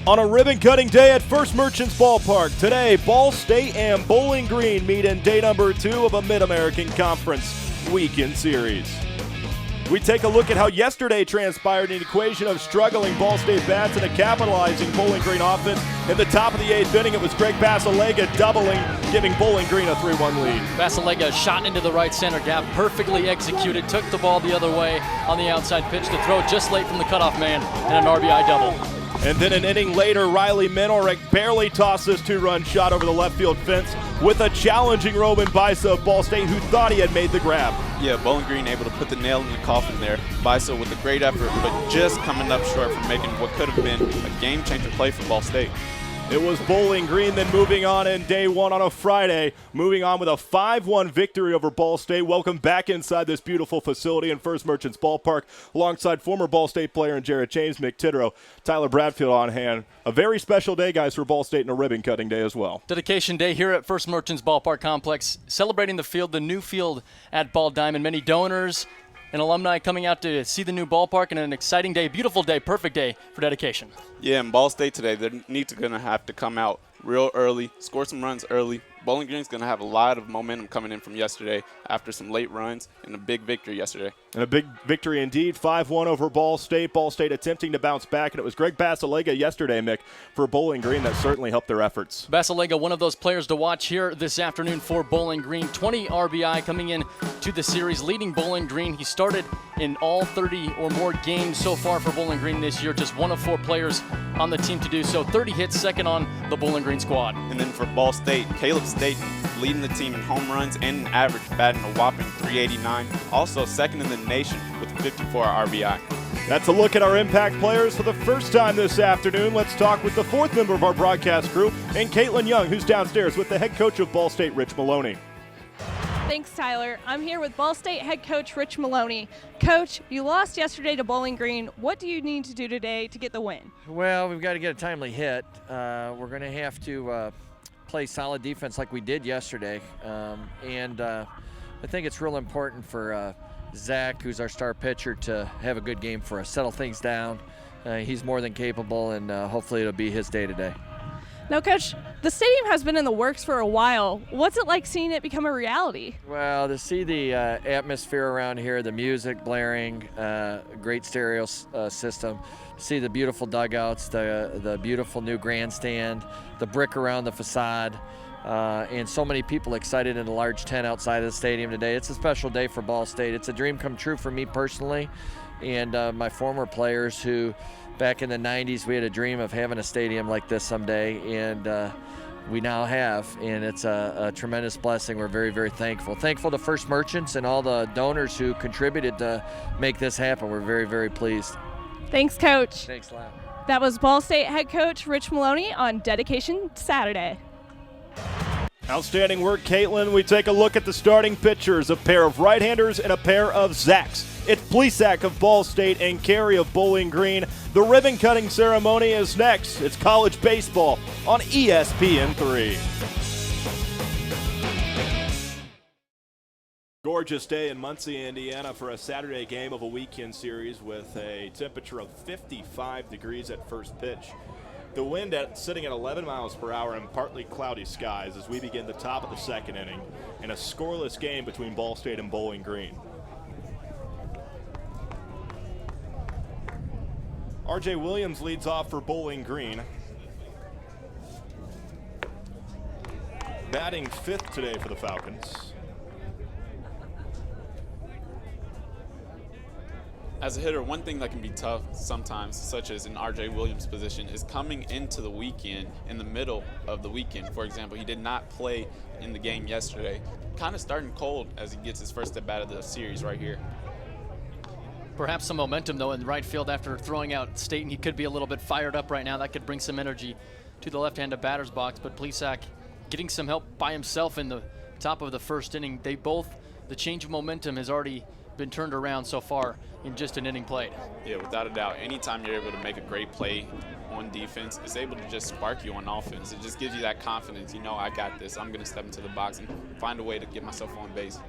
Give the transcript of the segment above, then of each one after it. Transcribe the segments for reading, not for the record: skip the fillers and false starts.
On a ribbon-cutting day at First Merchants Ballpark, today Ball State and Bowling Green meet in day number 2 of a Mid-American Conference weekend series. We take a look at how yesterday transpired in an equation of struggling Ball State bats and a capitalizing Bowling Green offense. In the top of the 8th inning, it was Greg Basilega doubling, giving Bowling Green a 3-1 lead. Basilega shot into the right center gap, perfectly executed, took the ball the other way on the outside pitch to throw just late from the cutoff man, and an RBI double. And then an inning later, Riley Minorek barely tossed this 2-run shot over the left field fence with a challenging Roman Bisa of Ball State who thought he had made the grab. Yeah, Bowling Green able to put the nail in the coffin there. Bisa with a great effort, but just coming up short from making what could have been a game-changing play for Ball State. It was Bowling Green then moving on in day 1 on a Friday, moving on with a 5-1 victory over Ball State. Welcome back inside this beautiful facility in First Merchants Ballpark alongside former Ball State player and Jarrett James, Mick Tidrow, Tyler Bradfield on hand. A very special day, guys, for Ball State and a ribbon-cutting day as well. Dedication day here at First Merchants Ballpark Complex, celebrating the field, the new field at Ball Diamond. Many donors and alumni coming out to see the new ballpark, and an exciting day, beautiful day, perfect day for dedication. Yeah, in Ball State today, they're going to have to come out real early, score some runs early. Bowling Green's going to have a lot of momentum coming in from yesterday after some late runs and a big victory yesterday. And a big victory indeed, 5-1 over Ball State. Ball State attempting to bounce back, and it was Greg Basilega yesterday, Mick, for Bowling Green that certainly helped their efforts. Basilega, one of those players to watch here this afternoon for Bowling Green. 20 RBI coming in to the series, leading Bowling Green. He started in all 30 or more games so far for Bowling Green this year, just one of 4 players on the team to do so. 30 hits, second on the Bowling Green squad. And then for Ball State, Caleb Staten leading the team in home runs and an average, batting a whopping .389. Also second in the nation with 54 RBI. That's a look at our impact players for the first time this afternoon. Let's talk with the 4th member of our broadcast crew, and Caitlin Young, who's downstairs with the head coach of Ball State, Rich Maloney. Thanks, Tyler. I'm here with Ball State head coach Rich Maloney. Coach, you lost yesterday to Bowling Green. What do you need to do today to get the win? Well, we've got to get a timely hit. We're going to have to play solid defense like we did yesterday. I think it's real important for Zach, who's our star pitcher, to have a good game for us, settle things down. He's more than capable, and hopefully it'll be his day today. Now, Coach, the stadium has been in the works for a while. What's it like seeing it become a reality? Well, to see the atmosphere around here, the music blaring, great stereo system, to see the beautiful dugouts, the beautiful new grandstand, the brick around the facade, and so many people excited in the large tent outside of the stadium today. It's a special day for Ball State. It's a dream come true for me personally and my former players who, back in the 90s, we had a dream of having a stadium like this someday, and we now have, and it's a tremendous blessing. We're very, very thankful. Thankful to First Merchants and all the donors who contributed to make this happen. We're very, very pleased. Thanks, Coach. Thanks a lot. That was Ball State head coach Rich Maloney on Dedication Saturday. Outstanding work, Caitlin. We take a look at the starting pitchers, a pair of right-handers and a pair of Zacks. It's Plesac of Ball State and Carey of Bowling Green. The ribbon-cutting ceremony is next. It's college baseball on ESPN3. Gorgeous day in Muncie, Indiana for a Saturday game of a weekend series with a temperature of 55 degrees at first pitch. The wind sitting at 11 miles per hour and partly cloudy skies as we begin the top of the 2nd inning in a scoreless game between Ball State and Bowling Green. R.J. Williams leads off for Bowling Green. Batting 5th today for the Falcons. As a hitter, one thing that can be tough sometimes, such as in R.J. Williams' position, is coming into the weekend in the middle of the weekend. For example, he did not play in the game yesterday. Kind of starting cold as he gets his first at bat of the series right here. Perhaps some momentum, though, in right field after throwing out Staten. He could be a little bit fired up right now. That could bring some energy to the left-handed batter's box. But Plesac getting some help by himself in the top of the 1st inning. The change of momentum has already been turned around so far in just an inning played. Yeah, without a doubt. Anytime you're able to make a great play on defense, it's able to just spark you on offense. It just gives you that confidence. You know, I got this. I'm going to step into the box and find a way to get myself on base.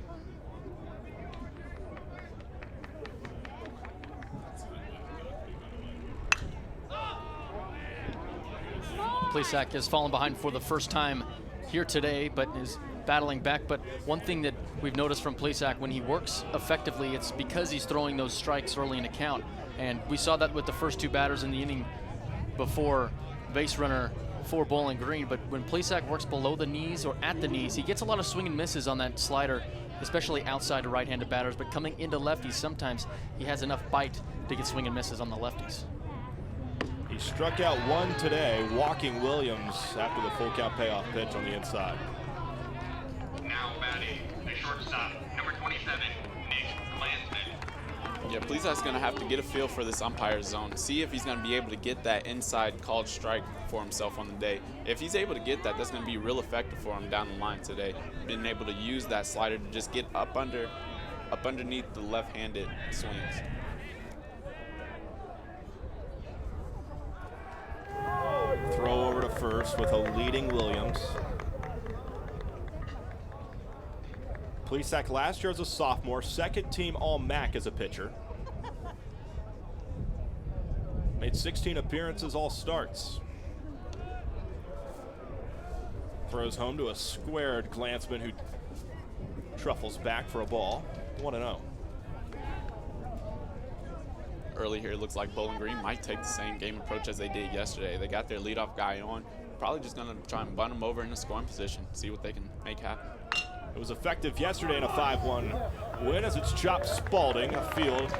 Plesac has fallen behind for the first time here today, but is battling back. But one thing that we've noticed from Plesac, when he works effectively, it's because he's throwing those strikes early in the count. And we saw that with the first 2 batters in the inning before base runner for Bowling Green. But when Plesac works below the knees or at the knees, he gets a lot of swing and misses on that slider, especially outside to right-handed batters. But coming into lefties, sometimes he has enough bite to get swing and misses on the lefties. He struck out 1 today, walking Williams after the full count payoff pitch on the inside. Now batting, the shortstop, number 27, Nick Glansman. Yeah, Plesac's going to have to get a feel for this umpire zone, see if he's going to be able to get that inside called strike for himself on the day. If he's able to get that, that's going to be real effective for him down the line today. Being able to use that slider to just get up underneath the left-handed swings. Throw over to first with a leading Williams. Plesac last year as a sophomore, second team All-MAC as a pitcher. Made 16 appearances, all starts. Throws home to a squared Glansman who truffles back for a ball. 1-0. Early here, it looks like Bowling Green might take the same game approach as they did yesterday. They got their leadoff guy on, probably just going to try and bunt him over in a scoring position, see what they can make happen. It was effective yesterday in a 5-1 win as it's chopped Spalding afield.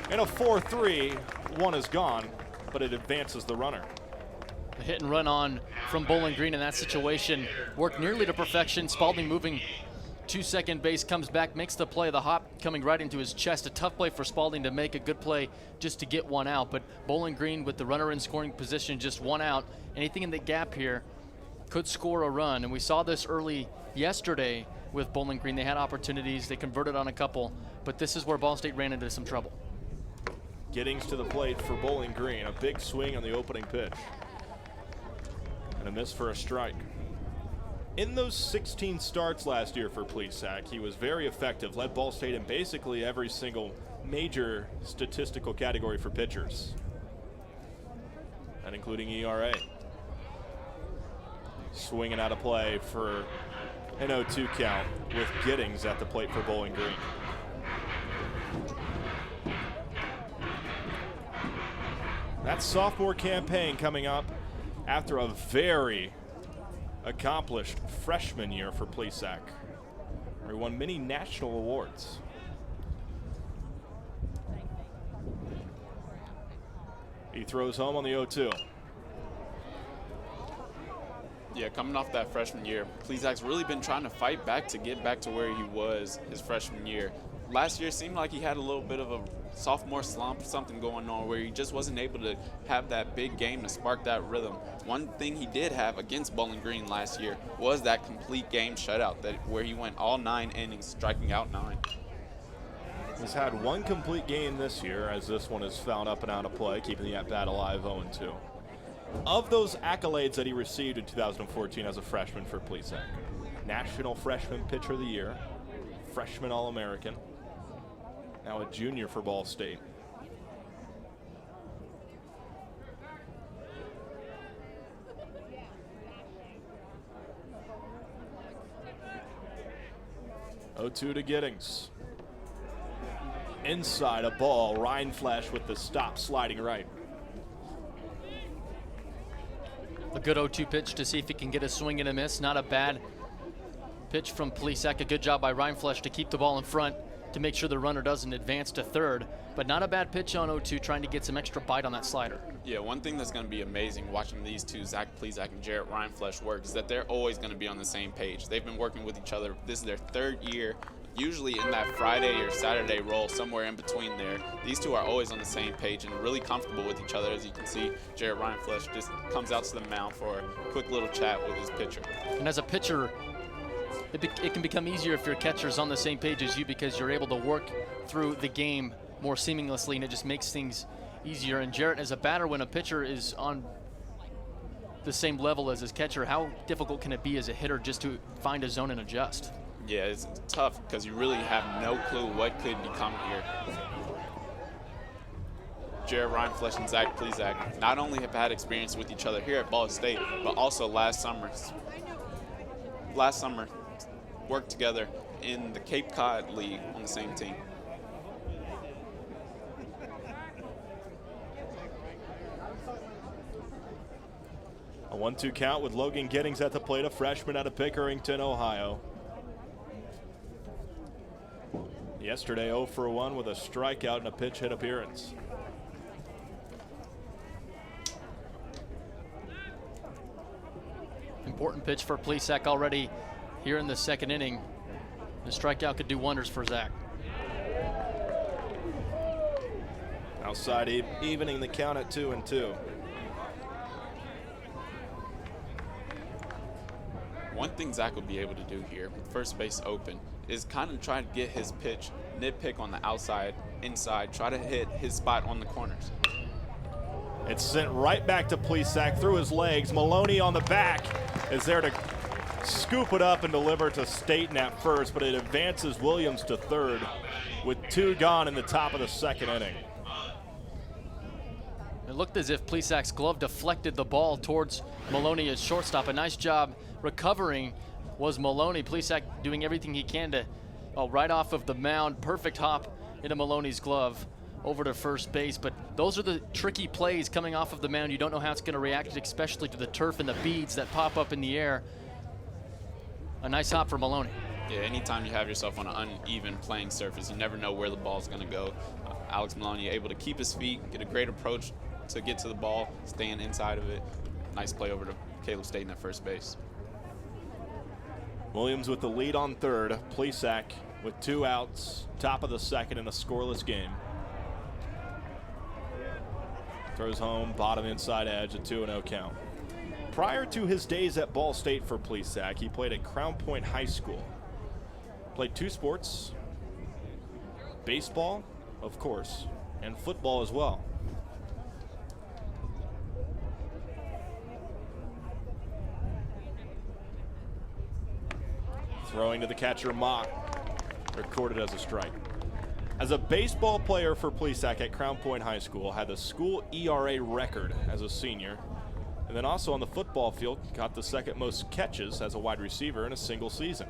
In a 4-3, 1 is gone, but it advances the runner. A hit and run on from Bowling Green in that situation worked nearly to perfection. Spalding moving to second base, comes back, makes the play. The hop coming right into his chest. A tough play for Spalding to make, a good play just to get 1 out. But Bowling Green with the runner in scoring position, just 1 out. Anything in the gap here could score a run. And we saw this early yesterday with Bowling Green. They had opportunities. They converted on a couple. But this is where Ball State ran into some trouble. Giddings to the plate for Bowling Green. A big swing on the opening pitch. And a miss for a strike. In those 16 starts last year for Plesac, he was very effective, led Ball State in basically every single major statistical category for pitchers, and including ERA. Swinging out of play for an 0-2 count with Giddings at the plate for Bowling Green. That sophomore campaign coming up after a very accomplished freshman year for Plesac, where he won many national awards. He throws home on the 0-2. Yeah, coming off that freshman year, Plesac's really been trying to fight back to get back to where he was his freshman year. Last year seemed like he had a little bit of a sophomore slump, something going on where he just wasn't able to have that big game to spark that rhythm. One thing he did have against Bowling Green last year was that complete game shutout where he went all 9 innings, striking out 9. He's had 1 complete game this year, as this one is found up and out of play, keeping the at-bat alive 0-2. Of those accolades that he received in 2014 as a freshman for Plesac, National Freshman Pitcher of the Year, Freshman All-American, now a junior for Ball State. Oh-2 to Giddings. Inside a ball, Rindflash with the stop sliding right. A good 0-2 pitch to see if he can get a swing and a miss. Not a bad pitch from Plesac. A good job by Rindflash to keep the ball in front to make sure the runner doesn't advance to third. But not a bad pitch on 0-2, trying to get some extra bite on that slider. Yeah, one thing that's going to be amazing watching these two, Zach Plesac and Jarrett Rindflash, work is that they're always going to be on the same page. They've been working with each other. This is their 3rd year, usually in that Friday or Saturday role, somewhere in between there. These two are always on the same page and really comfortable with each other. As you can see, Jarrett Rindflash just comes out to the mound for a quick little chat with his pitcher. And as a pitcher, it can become easier if your catcher's on the same page as you, because you're able to work through the game more seamlessly, and it just makes things easier. And Jarrett, as a batter, when a pitcher is on the same level as his catcher, how difficult can it be as a hitter just to find a zone and adjust? Yeah, it's tough because you really have no clue what could become here. Jared Reinflesh and Zach Plezak not only have had experience with each other here at Ball State, but also last summer worked together in the Cape Cod League on the same team. A 1-2 count with Logan Giddings at the plate, a freshman out of Pickerington, Ohio. Yesterday 0 for 1 with a strikeout and a pitch hit appearance. Important pitch for Plezak already here in the second inning. The strikeout could do wonders for Zach. Outside evening the count at 2-2. One thing Zach will be able to do here with first base open is kind of try to get his pitch, nitpick on the outside, inside, try to hit his spot on the corners. It's sent right back to Plezak through his legs. Maloney on the back is there to scoop it up and deliver to Staten at first, but it advances Williams to third with 2 gone in the top of the second inning. It looked as if Plezak's glove deflected the ball towards Maloney at shortstop. A nice job recovering was Maloney. Plezak doing everything he can to, right off of the mound, perfect hop into Maloney's glove over to first base. But those are the tricky plays coming off of the mound. You don't know how it's going to react, especially to the turf and the beads that pop up in the air. A nice hop for Maloney. Yeah, anytime you have yourself on an uneven playing surface, you never know where the ball's going to go. Alex Maloney able to keep his feet, get a great approach to get to the ball, staying inside of it. Nice play over to Caleb Staten at first base. Williams with the lead on third. Plezak with 2 outs, top of the second in a scoreless game. Throws home, bottom inside edge, a 2-0 count. Prior to his days at Ball State for Plezak, he played at Crown Point High School. Played 2 sports, baseball, of course, and football as well. Throwing to the catcher, Mock, recorded as a strike. As a baseball player for Plezak at Crown Point High School, had the school ERA record as a senior, and then also on the football field, got the second most catches as a wide receiver in a single season.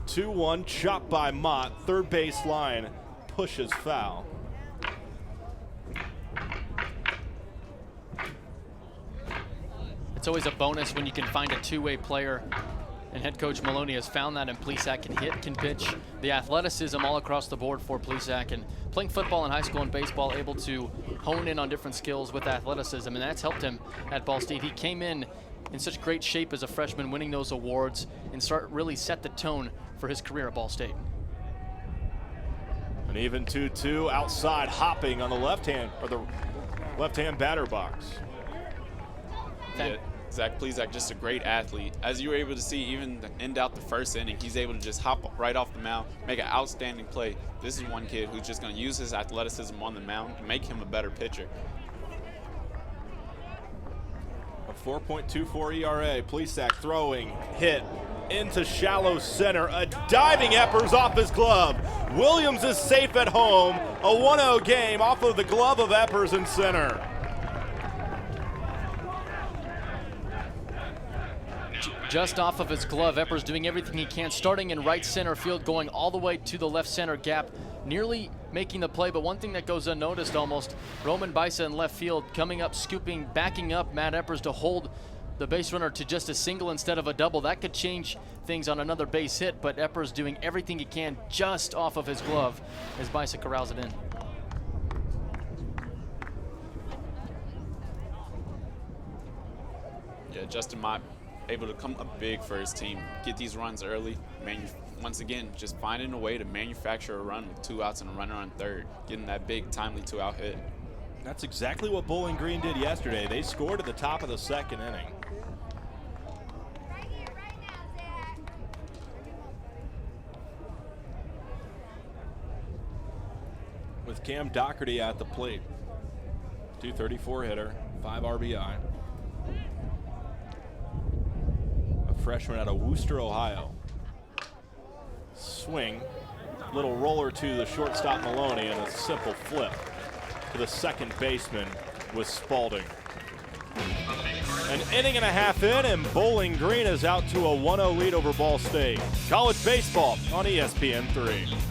Two-one, chopped by Mott, third base line, pushes foul. It's always a bonus when you can find a two-way player, and head coach Maloney has found that, and Plezak can hit, can pitch. The athleticism all across the board for Plezak, and playing football in high school and baseball, able to hone in on different skills with athleticism, and that's helped him at Ball State. He came in such great shape as a freshman, winning those awards, and really set the tone for his career at Ball State. An even 2-2 outside, hopping on the left-hand batter box. Yeah, Zach Plezak, just a great athlete. As you were able to see, even to end out the first inning, he's able to just hop right off the mound, make an outstanding play. This is one kid who's just going to use his athleticism on the mound to make him a better pitcher. A 4.24 ERA. Plezak throwing, hit into shallow center. A diving Eppers off his glove. Williams is safe at home. A 1-0 game off of the glove of Eppers in center. Just off of his glove, Eppers doing everything he can, starting in right center field, going all the way to the left center gap, nearly making the play. But one thing that goes unnoticed almost, Roman Bisa in left field coming up, scooping, backing up Matt Eppers to hold the base runner to just a single instead of a double. That could change things on another base hit, but Eppers doing everything he can just off of his glove as Bisa corrals it in. Yeah, Justin Mott able to come up big for his team, get these runs early. Once again, just finding a way to manufacture a run with 2 outs and a runner on third, getting that big, timely 2-out hit. That's exactly what Bowling Green did yesterday. They scored at the top of the second inning. With Cam Doherty at the plate. 234 hitter, 5 RBI. Freshman out of Wooster, Ohio. Swing, Little roller to the shortstop Maloney and a simple flip to the second baseman with Spalding. An inning and a half in, and Bowling Green is out to a 1-0 lead over Ball State. College baseball on ESPN3.